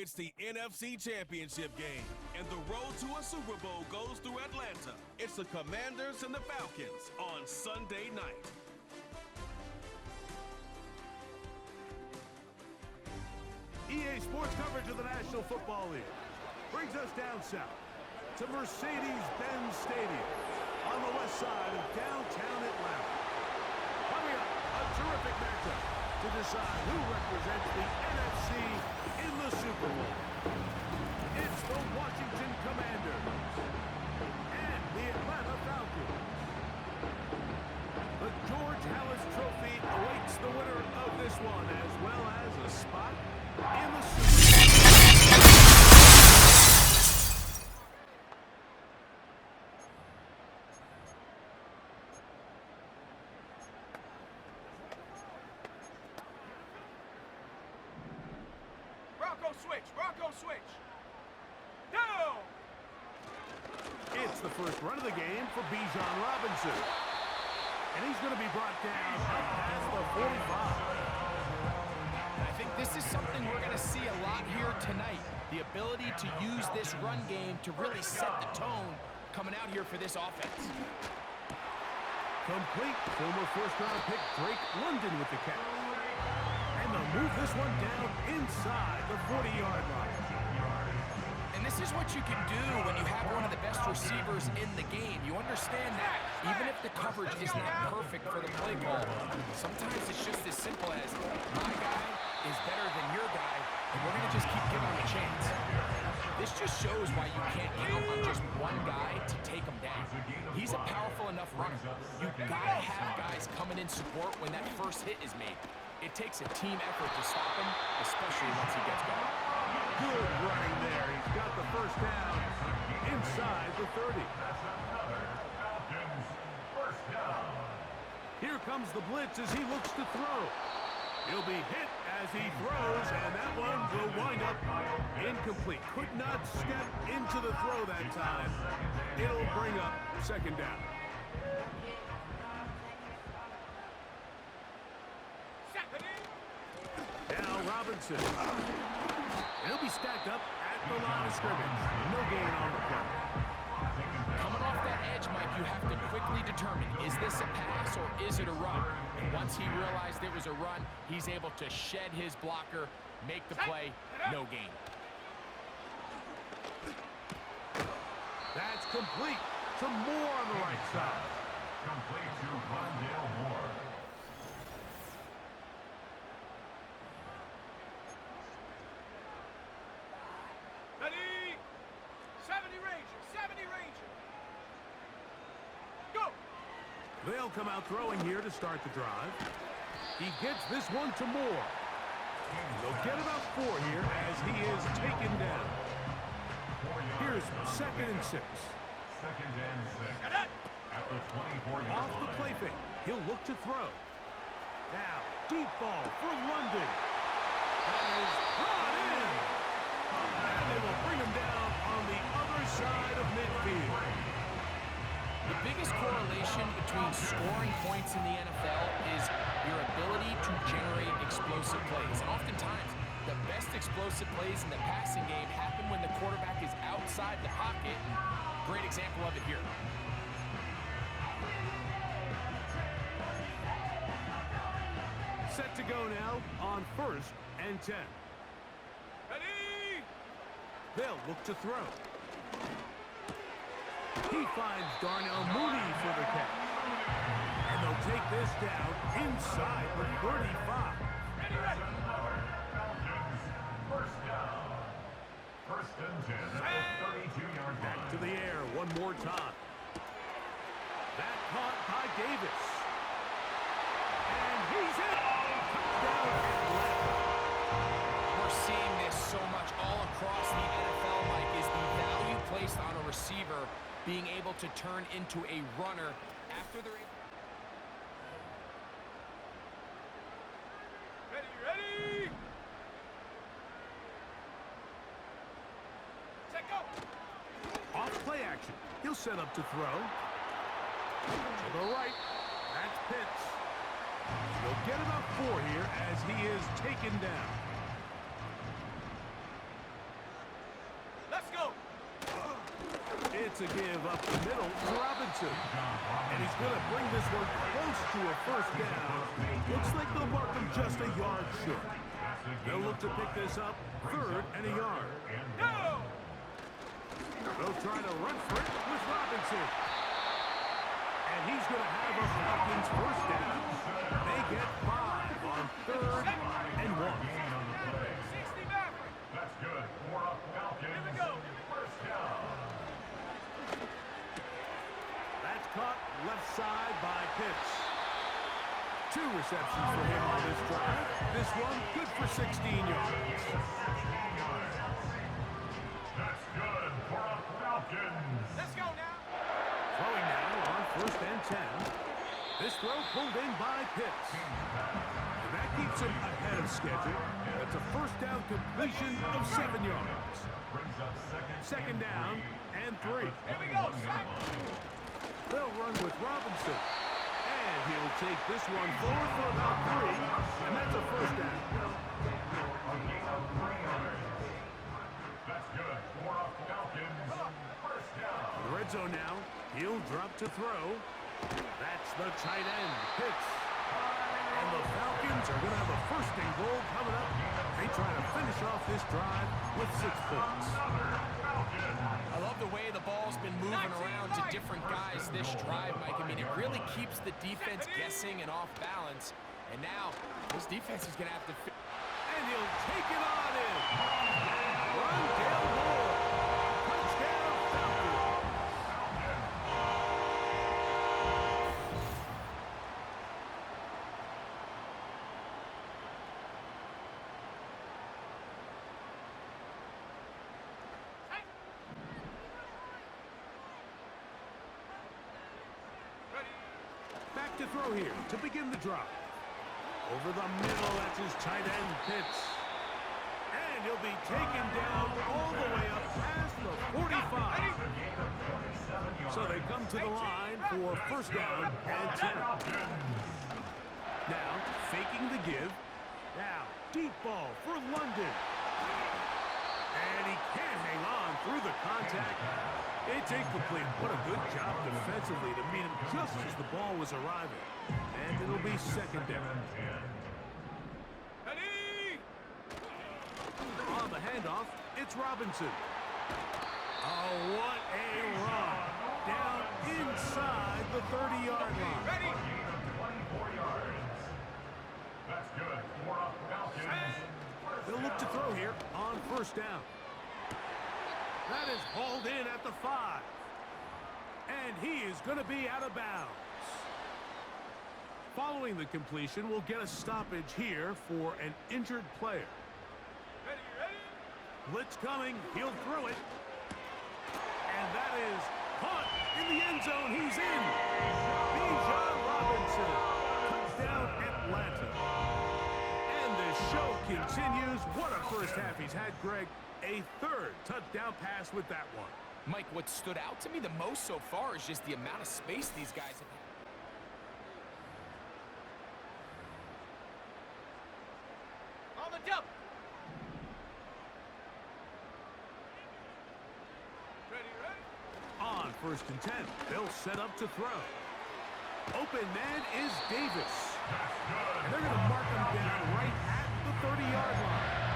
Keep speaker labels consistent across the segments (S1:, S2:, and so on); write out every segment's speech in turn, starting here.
S1: It's the NFC Championship game, and the road to a Super Bowl goes through Atlanta. It's the Commanders and the Falcons on Sunday night.
S2: EA Sports coverage of the National Football League brings us down south to Mercedes-Benz Stadium on the west side of downtown Atlanta. Coming up, a terrific matchup to decide who represents the NFC in the Super Bowl. It's the Washington Commanders and the Atlanta Falcons. The George Halas Trophy awaits the winner of this one, as well as a spot in the Super Bowl.
S3: Bronco switch. No!
S2: It's the first run of the game for Bijan Robinson. And he's going to be brought down up past the 45.
S4: I think this is something we're going to see a lot here tonight. The ability to use this run game to really set the tone coming out here for this offense.
S2: Complete. Former first-round pick Drake London with the catch. And they'll move this one down inside the 40-yard line.
S4: And this is what you can do when you have one of the best receivers in the game. You understand that even if the coverage is not perfect for the play call, sometimes it's just as simple as my guy is better than your guy, and we're going to just keep giving him a chance. This just shows why you can't count on just one guy to take him down. He's a powerful enough runner. You've got to have guys coming in support when that first hit is made. It takes a team effort to stop him, especially once he gets going.
S2: Good running there. He's got the first down inside the 30. Here comes the blitz as he looks to throw. He'll be hit as he throws, and that one will wind up incomplete. Could not step into the throw that time. It'll bring up second down. Now Robinson. He'll be stacked up at the line of scrimmage. No gain on the play.
S4: Coming off that edge, Mike, you have to quickly determine, is this a pass or is it a run? And once he realized it was a run, he's able to shed his blocker, make the play, no gain.
S2: That's complete to Moore on the right side.
S5: Complete to Rondale Moore.
S3: Ready? 70 Ranger. Go!
S2: They'll come out throwing here to start the drive. He gets this one to Moore. They'll get about 4 here as he is taken down. Here's 2nd and 6.
S5: 2nd and 6. At the 24-yard
S2: Off the play fake. He'll look to throw. Now, deep ball for London. That is brought in. And they will bring him down on the other side of midfield.
S4: The biggest correlation between scoring points in the NFL is your ability to generate explosive plays. And oftentimes, the best explosive plays in the passing game happen when the quarterback is outside the pocket. Great example of it here.
S2: Set to go now on 1st and 10.
S3: Ready?
S2: They'll look to throw. He finds Darnell Mooney for the catch. And they'll take this down inside the 35.
S3: Ready.
S5: First down. 1st and 10 at the 32-yard line.
S2: Back to the air one more time. That caught by Davis. And he's in. Touchdown Atlanta.
S4: We're seeing this so much all across the NFL, Mike, is the value placed on a receiver being able to turn into a runner after they're able.
S3: Ready? Set go!
S2: Off play action. He'll set up to throw. To the right. That's Pitts. He'll get about 4 here as he is taken down.
S3: Let's go.
S2: It's a give up the middle to Robinson. And he's going to bring this one close to a first down. Looks like they'll mark him just a yard short. They'll look to pick this up, 3rd and a yard.
S3: No.
S2: They'll try to run for it with Robinson. And he's going to have a Falcons first down. They get 5 on 3rd and 1.
S3: 60 Maverick.
S5: That's good. For a Falcons.
S3: Here we go.
S5: First down.
S2: That's caught left side by Pitts. 2 receptions for him on this drive. This one good for 16 yards.
S5: That's good for a Falcons.
S3: Let's go now.
S2: Throwing now on 1st and 10. This throw pulled in by Pitts. And that keeps him ahead of schedule. That's a first down completion of 7 yards.
S5: Brings up
S2: Second down and 3.
S3: Here we go. Sack.
S2: They'll run with Robinson. And he'll take this one forward for about 3. And that's a first down.
S5: That's good for a Falcons. First down.
S2: Red zone now. He'll drop to throw. That's the tight end, Pitts. And the Falcons are going to have a first and goal coming up. They try to finish off this drive with 6 points.
S4: I love the way the ball's been moving around to different guys this drive, Mike. I mean, it really keeps the defense guessing and off balance. And now, this defense is going to have to...
S2: And he'll take it on in. Run down Moore. Touchdown, Falcons. Back to throw here to begin the drive. Over the middle, that's his tight end, Pitts. And he'll be taken down all the way up past the 45. So they come to the line for first down and 10. Now, faking the give. Now, deep ball for London. And he can't hang on through the contact. It's incomplete. What a good job defensively to meet him just as the ball was arriving. And it'll be second down.
S3: Ready.
S2: On the handoff, it's Robinson. Oh, what a run. Down inside the 30-yard line.
S3: Ready.
S5: 24 yards. That's good for a Falcons.
S2: They'll look to throw here on first down. That is hauled in at the 5. And he is going to be out of bounds. Following the completion, we'll get a stoppage here for an injured player.
S3: Ready.
S2: Blitz coming. He'll throw it. And that is caught in the end zone. He's in. Bijan Robinson. Touchdown, Atlanta. And the show continues. What a first half he's had, Greg. A 3rd touchdown pass with that one.
S4: Mike, what stood out to me the most so far is just the amount of space these guys have had.
S3: On the double. Ready.
S2: On 1st and 10, they'll set up to throw. Open man is Davis. And they're going to mark him down right at the 30-yard line.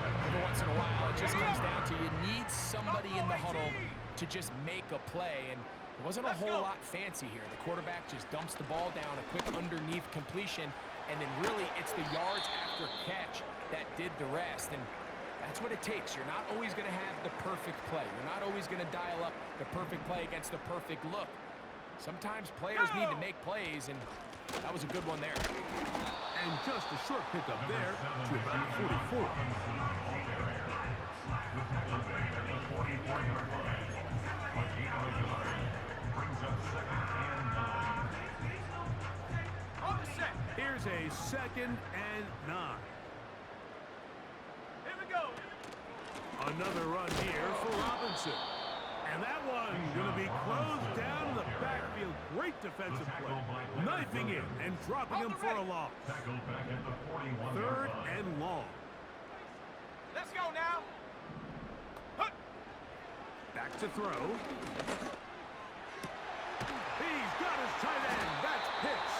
S4: Every once in a while, it just comes down to you need somebody in the huddle to just make a play. And there wasn't a whole lot fancy here. The quarterback just dumps the ball down, a quick underneath completion, and then really it's the yards after catch that did the rest. And that's what it takes. You're not always going to have the perfect play. You're not always going to dial up the perfect play against the perfect look. Sometimes players need to make plays, and that was a good one there.
S2: And just a short pickup there to about 44.
S3: On the set.
S2: Here's a 2nd and 9.
S3: Here we go.
S2: Another run here for Robinson. And that one going to be closed down in the backfield. Great defensive play. Knifing in and dropping him for a loss. 3rd and long.
S3: Let's go now. Hut.
S2: to throw. He's got his tight end. That's Pitts.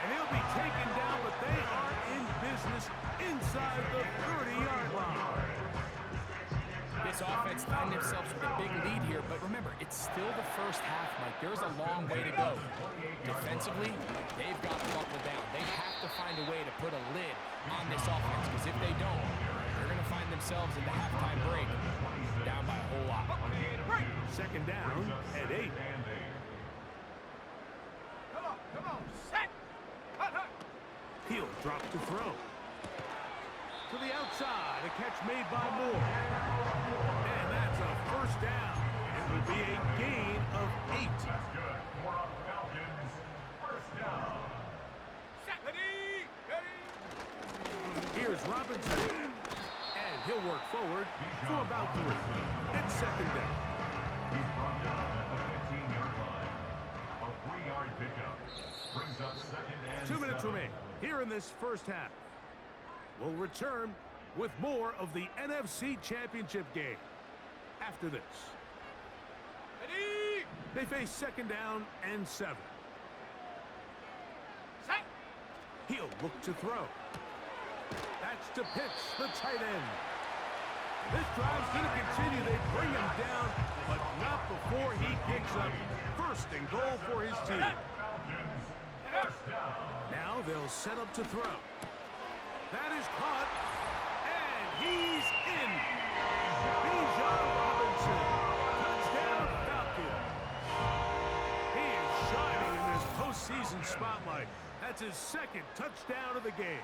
S2: And he'll be taken down, but they are in business inside the 30-yard line.
S4: This offense found themselves with a big lead here, but remember, it's still the first half, Mike. There's a long way to go. Defensively, they've got to buckle down. They have to find a way to put a lid on this offense, because if they don't, they're going to find themselves in the halftime break down by a whole lot.
S2: Second down and 8.
S3: Come on, set. Hut, hut.
S2: He'll drop to throw. To the outside, a catch made by Moore. And that's a first down. It will be a gain of 8.
S5: That's good. For a Falcons first down.
S3: Set. Ready.
S2: Here's Robinson. And he'll work forward for about 3. It's second down.
S5: He's brought down at the 15-yard line. A 3-yard pickup. Brings up second and
S2: 2 minutes
S5: 7.
S2: remain here in this first half. We'll return with more of the NFC Championship game after this.
S3: Ready.
S2: They face second down and 7.
S3: Set.
S2: He'll look to throw. That's to Pitts, the tight end. This drive's going to continue. They bring him down, but not before he picks up first and goal for his team. Now they'll set up to throw. That is caught, and he's in. Bijan Robinson, touchdown Falcons. He is shining in this postseason spotlight. That's his second touchdown of the game.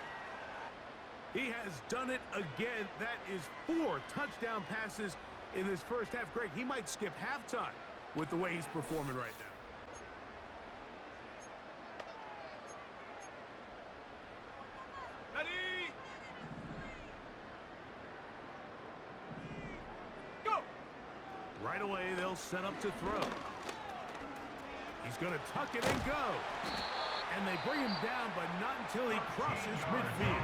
S2: He has done it again. That is 4 touchdown passes in this first half. Greg, he might skip halftime with the way he's performing right now.
S3: Ready. Go.
S2: Right away, they'll set up to throw. He's going to tuck it and go. And they bring him down, but not until he crosses midfield.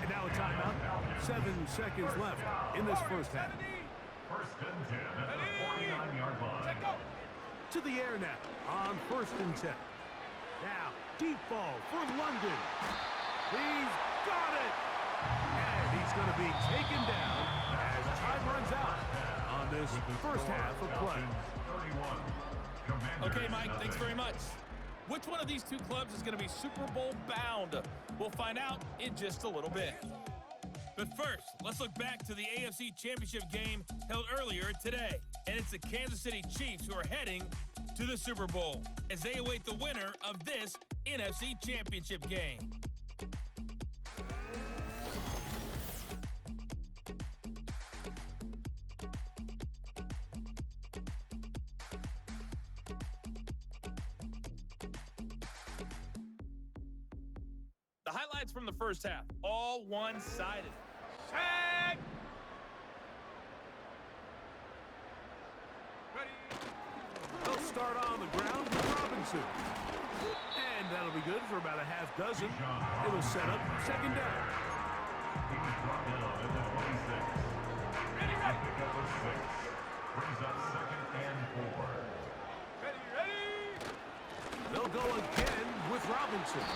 S2: And now a timeout. 7 seconds left in this first half.
S5: First and 10 at the 49-yard line.
S3: Set. Go.
S2: To the air now on first and 10. Now, deep ball for London. He's got it. And he's going to be taken down as time runs out on this first half of play.
S6: Okay, Mike, thanks very much. Which one of these two clubs is going to be Super Bowl bound? We'll find out in just a little bit. But first, let's look back to the AFC Championship game held earlier today. And it's the Kansas City Chiefs who are heading to the Super Bowl as they await the winner of this NFC Championship game. The highlights from the first half, all one-sided.
S3: Set. Ready.
S2: They'll start on the ground with Robinson. And that'll be good for about a half dozen. It'll set up second down.
S5: He was brought down at the 26.
S3: Ready. Ready.
S5: Pick up a 6. Brings up second and 4.
S3: Ready. Ready.
S2: They'll go again with Robinson.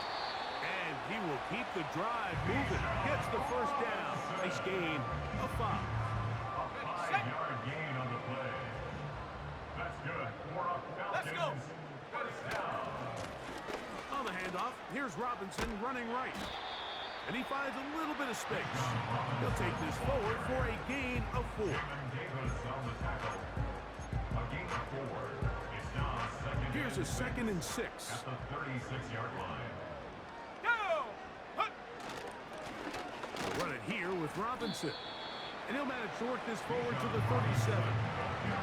S2: And he will keep the drive moving. Gets the first down. Nice gain of 5.
S5: A 5-yard gain on the play. That's good. For a Falcons.
S3: Let's go.
S5: First down.
S2: On the handoff, here's Robinson running right. And he finds a little bit of space. He'll take this forward for a gain of 4.
S5: Davis on the tackle. A gain of 4. It's now second.
S2: Here's a second and 6.
S5: At the 36-yard line.
S3: Go. Hut.
S2: They'll run it here with Robinson. And he'll manage to work this forward to the 37.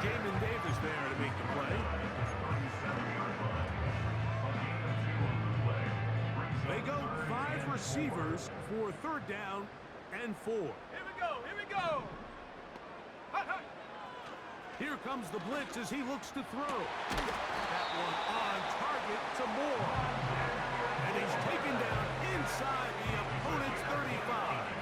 S2: Jayden Davis there to make the play. They go 5 receivers for third down and 4.
S3: Here we go. Here we go. Hut, hut.
S2: Here comes the blitz as he looks to throw. That one on target to Moore. And he's taken down inside the opponent's 35.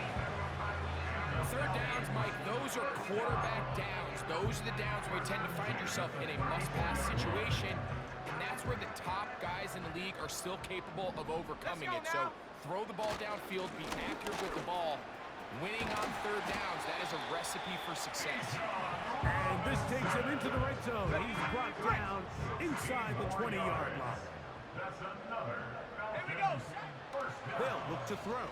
S4: Third downs, Mike, those Those are quarterback downs. Those are the downs where you tend to find yourself in a must-pass situation, and that's where the top guys in the league are still capable of overcoming it. So throw the ball downfield, be accurate with the ball. Winning on third downs, that is a recipe for success.
S2: And this takes him into the red zone. He's brought down inside the 20-yard line.
S5: That's another.
S3: Here we go.
S2: They'll look to throw.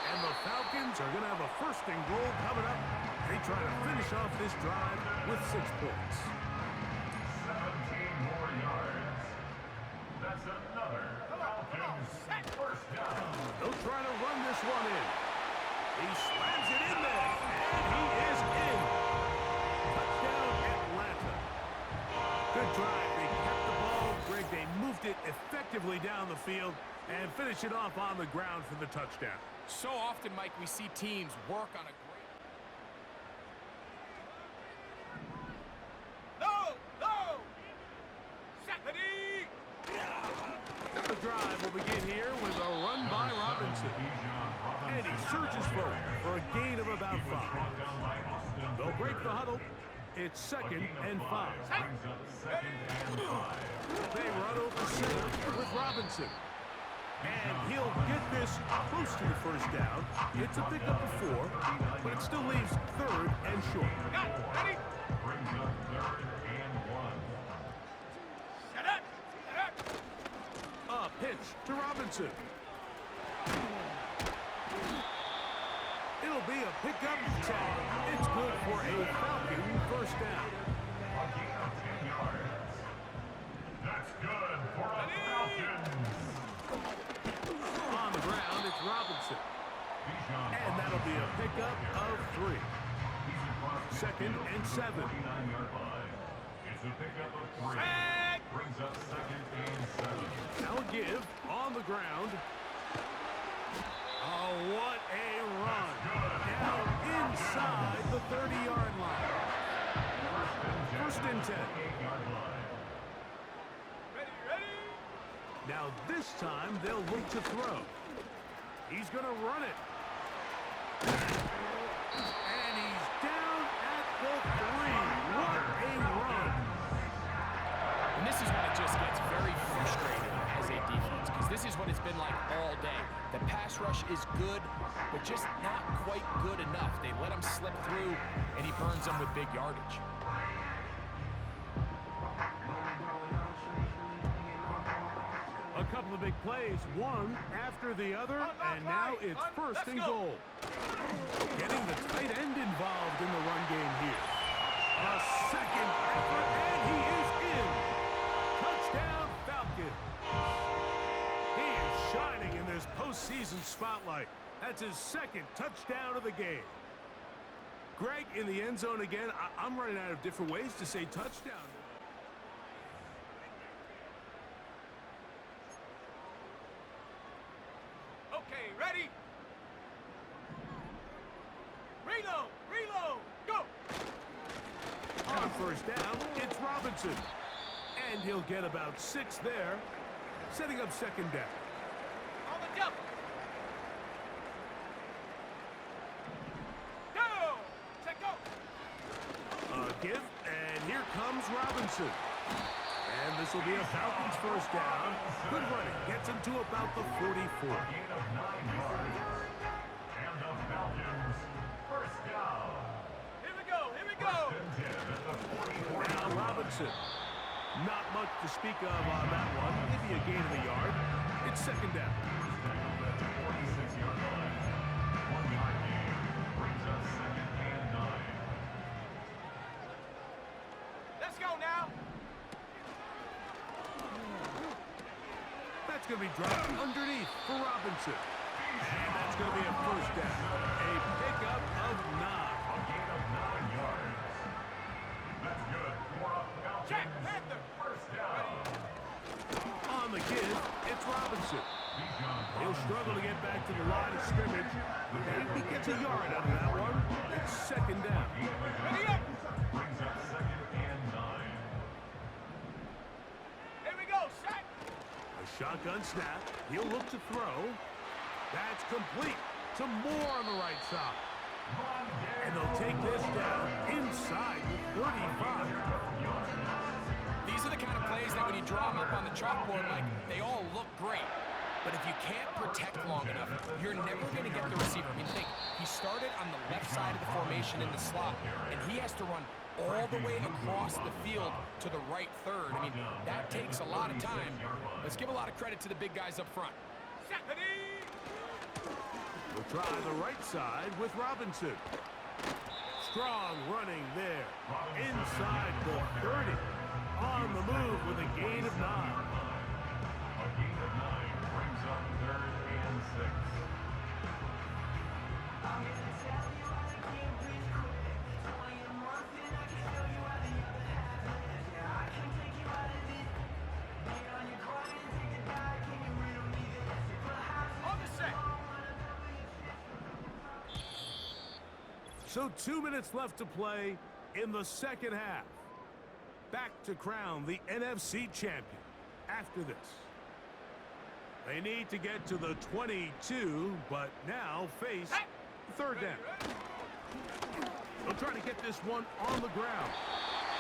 S2: And the Falcons are going to have a first and goal coming up. They try to finish off this drive with 6 points.
S5: 17 more yards. That's another. Falcons first down.
S2: They'll try to run this one in. He slams it in there, and he is in. Touchdown, Atlanta. Good drive. They kept the ball. Greg, they moved it effectively down the field and finish it off on the ground for the touchdown.
S4: So often, Mike, we see teams work on a great...
S3: No! Stephanie!
S2: The drive will begin here with a run by Robinson. And he surges forward for a gain of about 5. They'll break the huddle. It's 2nd and 5. They run over center with Robinson. And he'll get this close to the first down. It's a pickup of 4, but it still leaves 3rd and short.
S3: Ready?
S5: Brings up 3rd and 1.
S3: Shut up!
S2: A pitch to Robinson. It'll be a pickup tag. It's good for a Falcon first down.
S5: A gain of 10 yards. That's good for a Falcons.
S2: On the ground, it's Robinson. And that'll be a pickup of 3. 2nd and 7.
S5: 49-yard line. It's a pickup of 3. Brings up 2nd and 7.
S2: Now a give on the ground. Oh, what a run. Down inside the 30-yard line. First and 10.
S3: Ready?
S2: Now this time they'll look to throw. He's going to run it. And he's down at the 3. What a run.
S4: And this is when it just gets very frustrating as a defense, because this is what it's been like all day. The pass rush is good, but just not quite good enough. They let him slip through, and he burns them with big yardage.
S2: A couple of big plays, one after the other, and now it's first and goal. Getting the tight end involved in the run game here. A second effort, and he is in. Touchdown, Falcon. He is shining in this postseason spotlight. That's his 2nd touchdown of the game. Greg, in the end zone again. I'm running out of different ways to say touchdown.
S3: Okay, ready? Reload! Go!
S2: On first down, it's Robinson. And he'll get about 6 there, setting up 2nd down.
S3: On the jump! Go! Check go!
S2: A give, and here comes Robinson. And this will be a Falcons first down. Good running, gets him to about the 44.
S5: Gain of 9 yards. And the Falcons first down.
S3: Here we go!
S5: First and 10 at the 44.
S2: Now Robinson. Not much to speak of on that one. Maybe a gain of a yard. It's 2nd down.
S5: 46-yard line. 1-yard gain. Brings up 2nd and 9.
S3: Let's go now!
S2: That's going to be dropped underneath for Robinson. And that's going to be a first down. A pickup of 9.
S5: A gain of 9 yards. That's good for a Falcons.
S3: Check, Panther!
S5: First down.
S2: On the give, it's Robinson. He'll struggle to get back to the line of scrimmage. And he gets a yard out of that one. It's 2nd down.
S3: Ready up!
S5: Brings up 2nd and 9.
S3: Here we go, set!
S2: A shotgun snap. He'll look to throw. That's complete to Moore on the right side. And they'll take this down inside the 35.
S4: These are the kind of plays that when you draw them up on the chalkboard, like, they all look great. But if you can't protect long enough, you're never going to get the receiver. I mean, think, he started on the left side of the formation in the slot, and he has to run all the way across the field to the right third. I mean, that takes a lot of time. Let's give a lot of credit to the big guys up front.
S2: We'll try the right side with Robinson. Strong running there. Inside the 30. On the move with a gain of 9.
S5: A gain of 9 brings up 3rd and 6.
S2: So 2 minutes left to play in the second half. Back to crown the NFC champion after this. They need to get to the 22, but now face 3rd down. They'll try to get this one on the ground.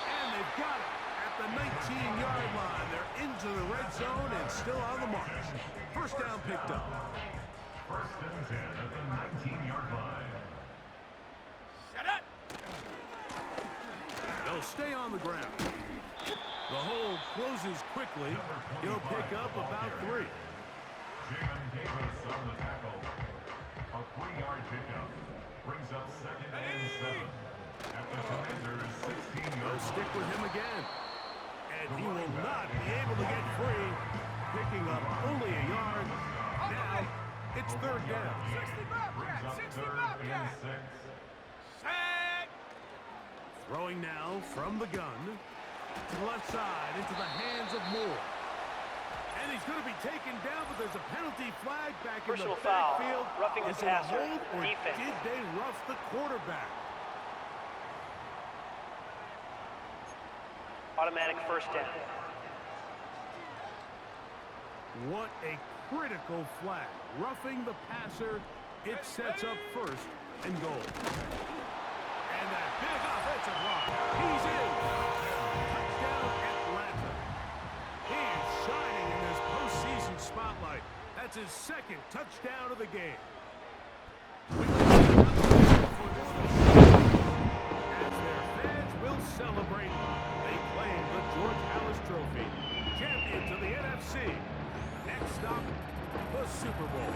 S2: And they've got it at the 19-yard line. They're into the red zone and still on the march. First down picked up.
S5: 1st and 10 at the 19-yard line.
S2: They'll stay on the ground. The hole closes quickly. He'll pick up about 3.
S5: Jayden Davis on the tackle. A 3-yard pickup. Brings up 2nd and 7. At the Commanders' 16-yard
S2: They'll
S5: line.
S2: stick with him again. And he will not be able to get free. Picking up only a yard. Now it's 3rd down.
S3: 60
S5: Brings up 3rd and 6.
S2: Throwing now from the gun to the left side into the hands of Moore. And he's going to be taken down, but there's a penalty flag back in the
S7: Personal foul,
S2: backfield.
S7: roughing the
S2: Is it a
S7: passer,
S2: hold, or
S7: defense.
S2: did they rough the quarterback?
S7: Automatic 1st down.
S2: What a critical flag. Roughing the passer, it sets up 1st and goal. And that big offensive line. He's in. Touchdown, Atlanta. He is shining in this postseason spotlight. That's his 2nd touchdown of the game. As their fans will celebrate, they claim the George Hallis Trophy. Champions of the NFC. Next stop, the Super Bowl.